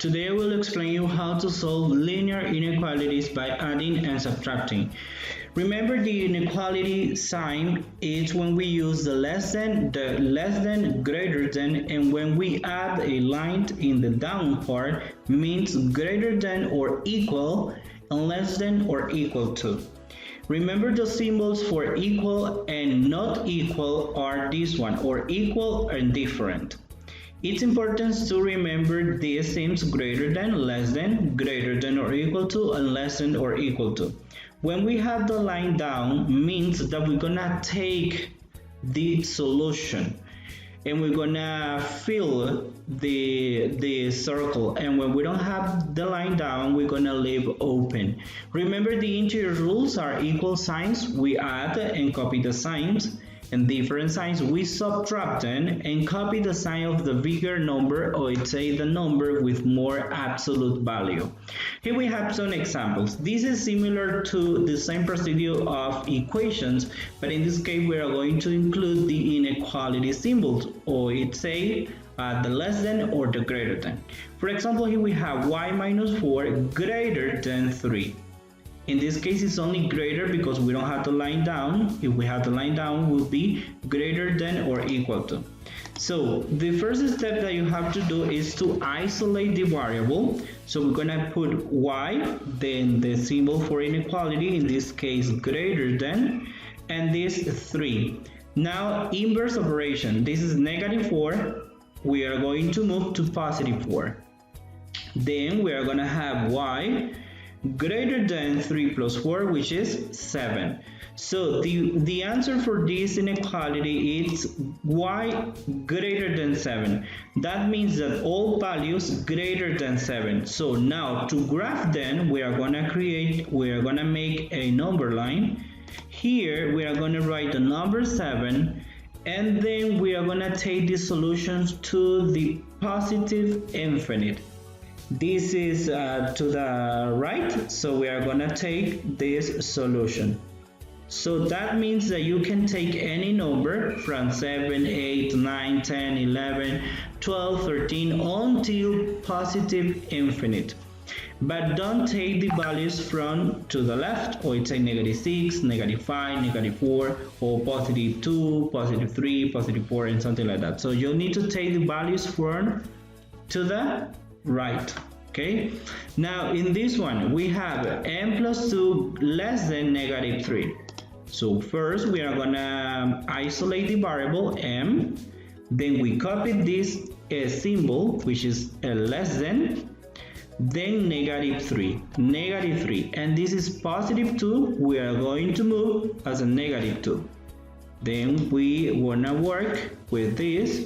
Today I will explain you how to solve linear inequalities by adding and subtracting. Remember, the inequality sign is when we use the less than, greater than, and when we add a line in the down part means greater than or equal and less than or equal to. Remember, the symbols for equal and not equal are this one, or equal and different. It's important to remember these seems greater than, less than, greater than or equal to, and less than or equal to. When we have the line down, means that we're gonna take the solution and we're gonna fill the circle, and when we don't have the line down, we're gonna leave open. Remember, the integer rules are equal signs, we add and copy the signs, and different signs we subtract them and copy the sign of the bigger number, or it's say the number with more absolute value. Here we have some examples. This is similar to the same procedure of equations, but in this case we are going to include the inequality symbols, or it's say the less than or the greater than. For example, here we have y minus 4 greater than 3. In this case, it's only greater because we don't have the line down. If we have the line down, it will be greater than or equal to. So the first step that you have to do is to isolate the variable. So we're gonna put y, then the symbol for inequality, in this case greater than, and this 3. Now inverse operation, this is negative 4, we are going to move to positive 4. Then we are gonna have y greater than 3 plus 4, which is 7. So the answer for this inequality is y greater than 7. That means that all values greater than 7. So now to graph them, we are gonna make a number line. Here we are gonna write the number 7, and then we are gonna take the solutions to the positive infinite. This is to the right, so we are gonna take this solution. So that means that you can take any number from 7, 8, 9, 10, 11, 12, 13 until positive infinite. But don't take the values from to the left, or it's a negative 6, negative 5, negative 4, or positive 2, positive 3, positive 4, and something like that. So you need to take the values from to the right. Okay, now in this one we have m plus 2 less than negative 3. So first we are gonna isolate the variable m, then we copy this symbol, which is a less than, then negative 3, and this is positive 2, we are going to move as a negative 2. Then we wanna work with this.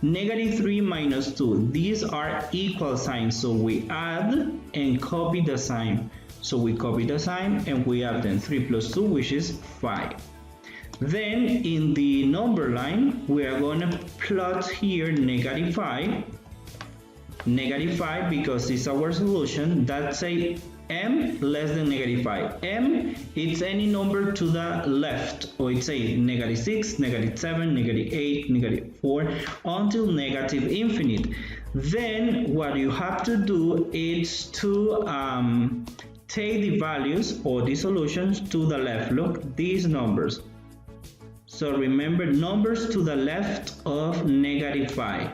Negative 3 minus 2, these are equal signs, so we add and copy the sign. So we copy the sign and we add then 3 plus 2, which is 5. Then in the number line, we are going to plot here negative 5 because it's our solution. That's a m less than negative 5. M, it's any number to the left, or it's a negative 6, negative 7, negative 8, negative 4, until negative infinite. Then what you have to do is to take the values or the solutions to the left. Look, these numbers. So remember, numbers to the left of negative 5.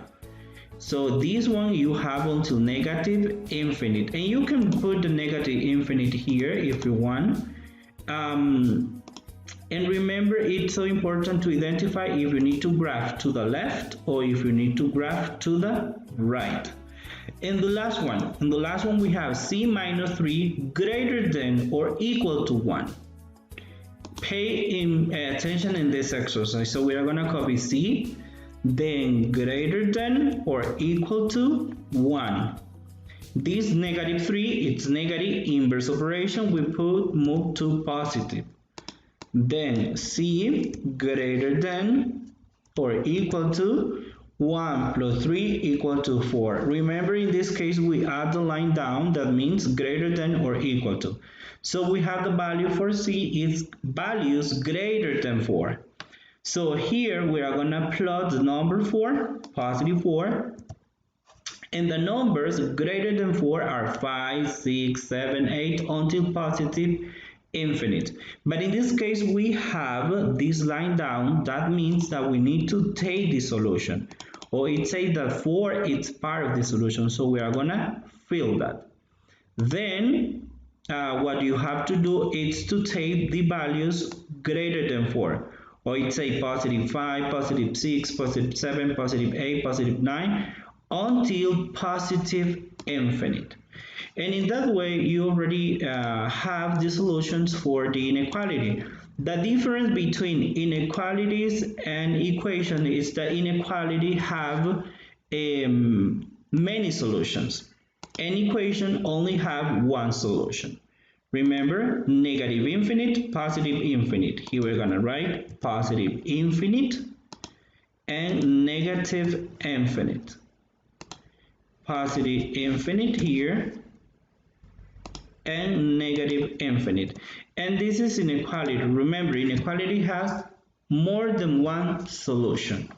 So this one you have until negative infinite, and you can put the negative infinite here if you want. And remember, it's so important to identify if you need to graph to the left or if you need to graph to the right. In the last one we have c minus 3 greater than or equal to 1. Pay attention in this exercise. So we are gonna copy c, then greater than or equal to 1. This negative 3, it's negative, inverse operation, we move to positive. Then c greater than or equal to 1 plus 3 equal to 4. Remember, in this case we add the line down, that means greater than or equal to. So we have the value for c is values greater than 4. So here we are going to plot the number 4, positive 4, And the numbers greater than 4 are 5, 6, 7, 8 until positive infinite. But in this case, we have this line down. That means that we need to take the solution. Or it says that 4 is part of the solution. So we are going to fill that. Then what you have to do is to take the values greater than 4. Or it say positive 5, positive 6, positive 7, positive 8, positive 9 until positive infinite. And in that way, you already have the solutions for the inequality. The difference between inequalities and equation is that inequality have many solutions. An equation only have one solution. Remember, negative infinite, positive infinite. Here we're gonna write positive infinite and negative infinite. Positive infinite here and negative infinite. And this is inequality. Remember, inequality has more than one solution.